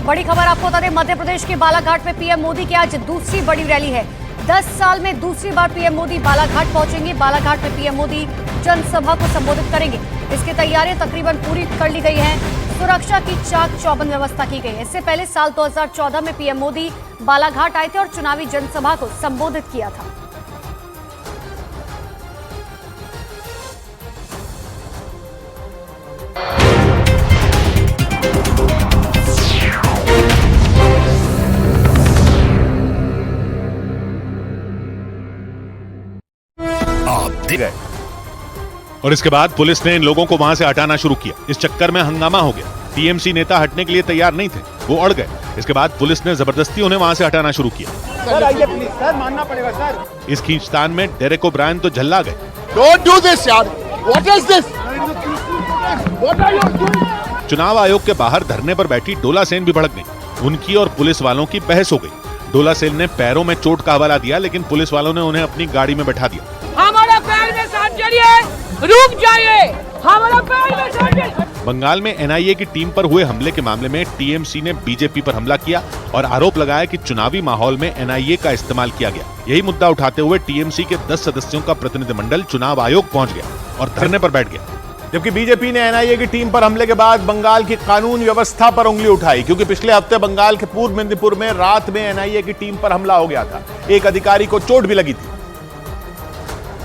बड़ी खबर आपको बता दें, मध्य प्रदेश के बालाघाट में पीएम मोदी की आज दूसरी बड़ी रैली है। 10 साल में दूसरी बार पीएम मोदी बालाघाट पहुंचेंगे। बालाघाट में पीएम मोदी जनसभा को संबोधित करेंगे। इसकी तैयारियां तकरीबन पूरी कर ली गई हैं। सुरक्षा की चाक चौबंद व्यवस्था की गई है। इससे पहले साल 2014 में पीएम मोदी बालाघाट आए थे और चुनावी जनसभा को संबोधित किया था। गए और इसके बाद पुलिस ने इन लोगों को वहां से हटाना शुरू किया। इस चक्कर में हंगामा हो गया। टीएमसी नेता हटने के लिए तैयार नहीं थे, वो अड़ गए। इसके बाद पुलिस ने जबरदस्ती उन्हें वहां से हटाना शुरू किया। सर आइए प्लीज, सर मानना पड़ेगा सर। इस खींचतान में डेरेक ओब्रायन तो झल्ला गए। डोंट डू दिस यार, what is this, what are you doing. चुनाव आयोग के बाहर धरने पर बैठी डोला सेन भी भड़क गई। उनकी और पुलिस वालों की बहस हो गई। डोला सेन ने पैरों में चोट का हवाला दिया, लेकिन पुलिस वालों ने उन्हें अपनी गाड़ी में बैठा दिया। हमारा पैर में साथ चलिए, रुक जाइए, हमारा पैर में साथ चलिए। बंगाल में एनआईए की टीम पर हुए हमले के मामले में टीएमसी ने बीजेपी पर हमला किया और आरोप लगाया कि चुनावी माहौल में एनआईए का इस्तेमाल किया गया। यही मुद्दा उठाते हुए टीएमसी के 10 सदस्यों का प्रतिनिधिमंडल चुनाव आयोग पहुंच गया और धरने पर बैठ गया। जबकि बीजेपी ने एनआईए की टीम पर हमले के बाद बंगाल की कानून व्यवस्था पर उंगली उठाई, क्योंकि पिछले हफ्ते बंगाल के पूर्व मेदिनीपुर में रात में एनआईए की टीम पर हमला हो गया था। एक अधिकारी को चोट भी लगी थी।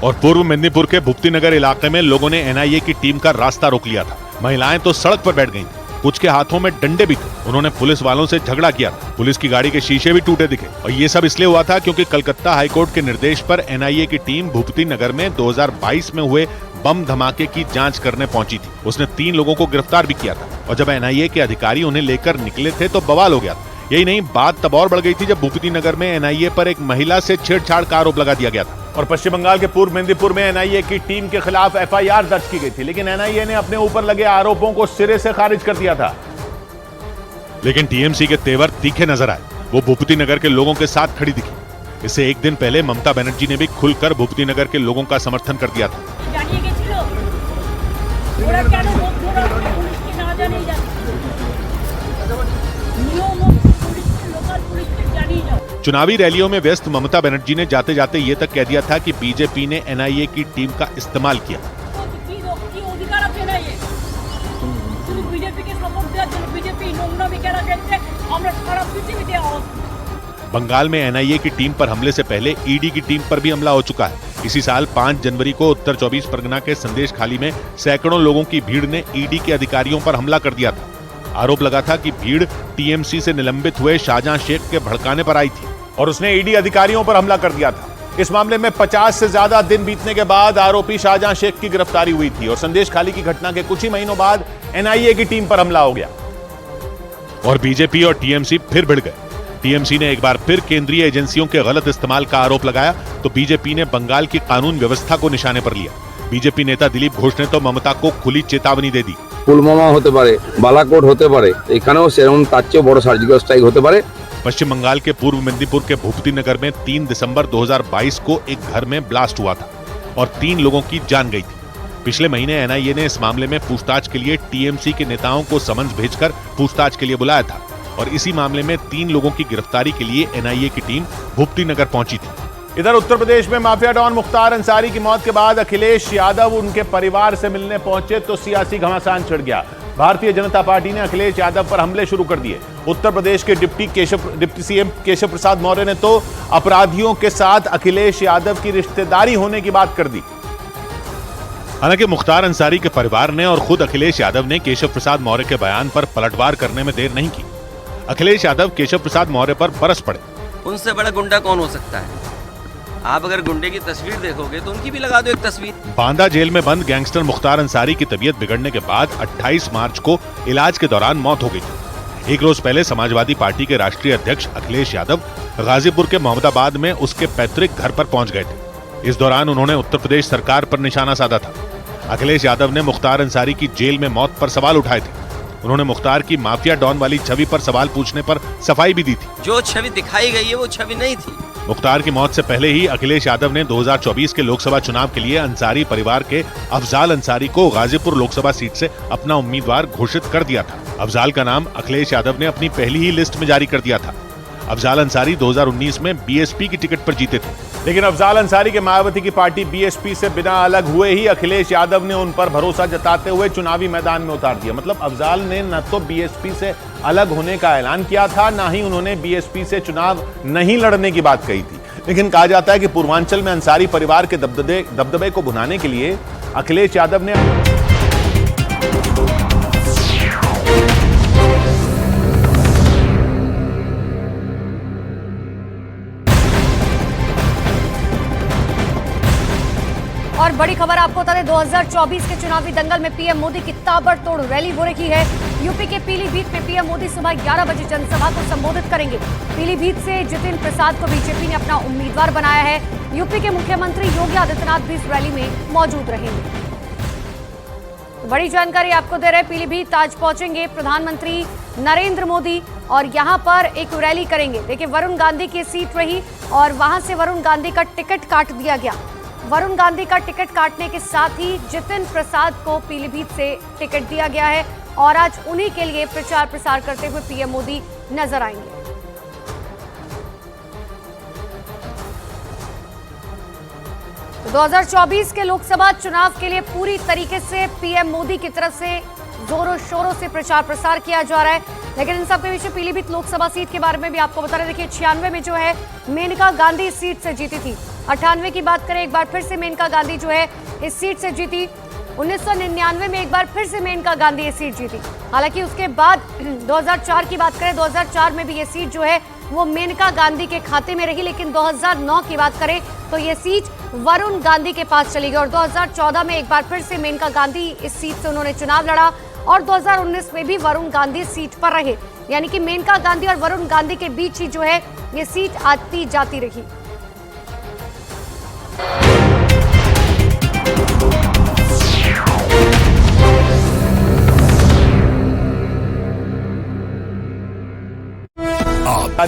और पूर्व मेदिनीपुर के भुप्ती नगर इलाके में लोगों ने एनआईए की टीम का रास्ता रोक लिया था। महिलाएं तो सड़क पर बैठ गईं। कुछ के हाथों में डंडे भी थे। उन्होंने पुलिस वालों से झगड़ा किया। पुलिस की गाड़ी के शीशे भी टूटे दिखे। और ये सब इसलिए हुआ था क्योंकि कलकत्ता हाईकोर्ट के निर्देश पर एनआईए की टीम भुप्ती नगर में 2022 में हुए बम धमाके की जांच करने पहुंची थी। उसने 3 लोगों को गिरफ्तार भी किया था। और जब एनआईए के अधिकारी उन्हें लेकर निकले थे तो बवाल हो गया था। यही नहीं, बात तब और बढ़ गई थी जब भुप्ती नगर में एनआईए पर एक महिला से छेड़छाड़ का आरोप लगा दिया गया था। और पश्चिम बंगाल के पूर्व मेदिनीपुर में एनआईए की टीम के खिलाफ एफआईआर दर्ज की गई थी, लेकिन एनआईए ने अपने ऊपर लगे आरोपों को सिरे से खारिज कर दिया था। लेकिन टीएमसी के तेवर तीखे नजर आए। वो भुप्ती नगर के लोगों के साथ खड़ी दिखी। इससे एक दिन पहले ममता बनर्जी ने भी खुलकर भुप्ती नगर के लोगों का समर्थन कर दिया था। चुनावी रैलियों में व्यस्त ममता बनर्जी ने जाते जाते ये तक कह दिया था कि बीजेपी ने एनआईए की टीम का इस्तेमाल किया। बंगाल में एनआईए की टीम पर हमले से पहले ईडी की टीम पर भी हमला हो चुका है। इसी साल 5 जनवरी को उत्तर 24 परगना के संदेश खाली में सैकड़ों लोगों की भीड़ ने ईडी के अधिकारियों पर हमला कर दिया था। आरोप लगा था कि भीड़ टीएमसी से निलंबित हुए शाहजहां शेख के भड़काने पर आई थी और उसने ईडी अधिकारियों पर हमला कर दिया था। इस मामले में 50 से ज्यादा दिन बीतने के बाद आरोपी शाहजहां शेख की गिरफ्तारी हुई थी और संदेश खाली की घटना के कुछ ही महीनों बाद एनआईए की टीम पर हमला हो गया और बीजेपी और टीएमसी फिर भिड़ गए। टीएमसी ने एक बार फिर केंद्रीय एजेंसियों के गलत इस्तेमाल का आरोप लगाया तो बीजेपी ने बंगाल की कानून व्यवस्था को निशाने पर लिया। बीजेपी नेता दिलीप घोष ने तो ममता को खुली चेतावनी दे दी। पुलवामा होते पारे, बालाकोट होते पारे, एखानेও সেরকম তার চেয়ে বড় সার্জিক্যাল স্ট্রাইক হতে পারে। पश्चिम बंगाल के पूर्व मेदिनीपुर के भुप्ती नगर में 3 दिसंबर 2022 को एक घर में ब्लास्ट हुआ था और 3 लोगों की जान गई थी। पिछले महीने एनआईए ने इस मामले में पूछताछ के लिए टीएमसी के नेताओं को समन्स भेजकर पूछताछ के लिए बुलाया था और इसी मामले में 3 लोगों की गिरफ्तारी के लिए एनआईए की टीम भुप्ती नगर पहुंची थी। इधर उत्तर प्रदेश में माफिया डॉन मुख्तार अंसारी की मौत के बाद अखिलेश यादव उनके परिवार से मिलने पहुंचे तो सियासी घमासान छिड़ गया। भारतीय जनता पार्टी ने अखिलेश यादव पर हमले शुरू कर दिए। उत्तर प्रदेश के डिप्टी सीएम केशव प्रसाद मौर्य ने तो अपराधियों के साथ अखिलेश यादव की रिश्तेदारी होने की बात कर दी। हालांकि मुख्तार अंसारी के परिवार ने और खुद अखिलेश यादव ने केशव प्रसाद मौर्य के बयान पर पलटवार करने में देर नहीं की। अखिलेश यादव केशव प्रसाद मौर्य पर बरस पड़े। उनसे बड़ा गुंडा कौन हो सकता है? आप अगर गुंडे की तस्वीर देखोगे तो उनकी भी लगा दो एक तस्वीर। बांदा जेल में बंद गैंगस्टर मुख्तार अंसारी की तबीयत बिगड़ने के बाद 28 मार्च को इलाज के दौरान मौत हो गई थी। एक रोज पहले समाजवादी पार्टी के राष्ट्रीय अध्यक्ष अखिलेश यादव गाजीपुर के मोहम्मदाबाद में उसके पैतृक घर पर पहुंच गए थे। इस दौरान उन्होंने उत्तर प्रदेश सरकार पर निशाना साधा था। अखिलेश यादव ने मुख्तार अंसारी की जेल में मौत पर सवाल उठाए थे। उन्होंने मुख्तार की माफिया डॉन वाली छवि पर सवाल पूछने पर सफाई भी दी थी। जो छवि दिखाई गई है वो छवि नहीं थी। मुख्तार की मौत से पहले ही अखिलेश यादव ने 2024 के लोकसभा चुनाव के लिए अंसारी परिवार के अफजाल अंसारी को गाजीपुर लोकसभा सीट से अपना उम्मीदवार घोषित कर दिया था। अफजाल का नाम अखिलेश यादव ने अपनी पहली ही लिस्ट में जारी कर दिया था। अफजाल अंसारी 2019 में बीएसपी की टिकट पर जीते थे, लेकिन अफजाल अंसारी के मायावती की पार्टी बीएसपी से बिना अलग हुए ही अखिलेश यादव ने उन पर भरोसा जताते हुए चुनावी मैदान में उतार दिया। मतलब अफजाल ने न तो बीएसपी से अलग होने का ऐलान किया था, ना ही उन्होंने बीएसपी से चुनाव नहीं लड़ने की बात कही थी। लेकिन कहा जाता है कि पूर्वांचल में अंसारी परिवार के दबदबे को भुनाने के लिए अखिलेश यादव ने और बड़ी खबर आपको बता दें, 2024 के चुनावी दंगल में पीएम मोदी की ताबड़तोड़ रैली हो रही है। यूपी के पीलीभीत में पीएम मोदी सुबह 11 बजे जनसभा को संबोधित करेंगे। पीलीभीत से जितिन प्रसाद को बीजेपी ने अपना उम्मीदवार बनाया है। यूपी के मुख्यमंत्री योगी आदित्यनाथ भी इस रैली में मौजूद रहेंगे। बड़ी जानकारी आपको दे रहे, पीलीभीत आज पहुंचेंगे प्रधानमंत्री नरेंद्र मोदी और यहां पर एक रैली करेंगे। देखिए, वरुण गांधी की सीट रही और वहां से वरुण गांधी का टिकट काट दिया गया। वरुण गांधी का टिकट काटने के साथ ही जितिन प्रसाद को पीलीभीत से टिकट दिया गया है और आज उन्हीं के लिए प्रचार प्रसार करते हुए पीएम मोदी नजर आएंगे। तो 2024 के लोकसभा चुनाव के लिए पूरी तरीके से पीएम मोदी की तरफ से जोरों शोरों से प्रचार प्रसार किया जा रहा है। लेकिन इन सब के बीच पीलीभीत लोकसभा सीट के बारे में भी आपको बता रहे। देखिए, 96 में जो है मेनका गांधी इस सीट से जीती थी। 98 की बात करें, एक बार फिर से मेनका गांधी जो है इस सीट से जीती। 1999 में एक बार फिर से मेनका गांधी ये सीट जीती। हालांकि उसके बाद 2004 की बात करें, 2004 में भी ये सीट जो है वो मेनका गांधी के खाते में रही। लेकिन 2009 की बात करें तो ये सीट वरुण गांधी के पास चली गई और 2014 में एक बार फिर से मेनका गांधी इस सीट से उन्होंने चुनाव लड़ा और 2019 में भी वरुण गांधी सीट पर रहे। यानी कि मेनका गांधी और वरुण गांधी के बीच ही जो है ये सीट आती जाती रही।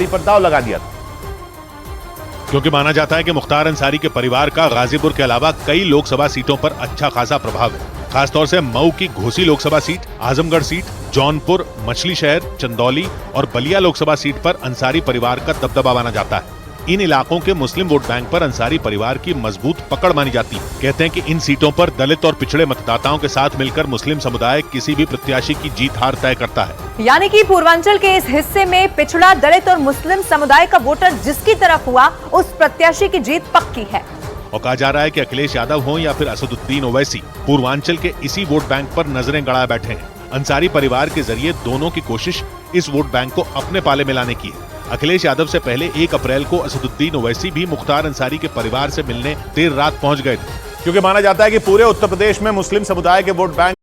पर दाव लगा दिया था, क्योंकि माना जाता है कि मुख्तार अंसारी के परिवार का गाजीपुर के अलावा कई लोकसभा सीटों पर अच्छा खासा प्रभाव है। खासतौर से मऊ की घोसी लोकसभा सीट, आजमगढ़ सीट, जौनपुर, मछली शहर, चंदौली और बलिया लोकसभा सीट पर अंसारी परिवार का दबदबा माना जाता है। इन इलाकों के मुस्लिम वोट बैंक पर अंसारी परिवार की मजबूत पकड़ मानी जाती है। कहते हैं कि इन सीटों पर दलित और पिछड़े मतदाताओं के साथ मिलकर मुस्लिम समुदाय किसी भी प्रत्याशी की जीत हार तय करता है। यानी कि पूर्वांचल के इस हिस्से में पिछड़ा, दलित और मुस्लिम समुदाय का वोटर जिसकी तरफ हुआ उस प्रत्याशी की जीत पक्की है। और कहा जा रहा है कि अखिलेश यादव हो या फिर असदुद्दीन ओवैसी, पूर्वांचल के इसी वोट बैंक पर नजरें गड़ाए बैठे हैं। अंसारी परिवार के जरिए दोनों की कोशिश इस वोट बैंक को अपने पाले में लाने की है। अखिलेश यादव से पहले 1 अप्रैल को असदुद्दीन ओवैसी भी मुख्तार अंसारी के परिवार से मिलने देर रात पहुंच गए थे, क्योंकि माना जाता है कि पूरे उत्तर प्रदेश में मुस्लिम समुदाय के वोट बैंक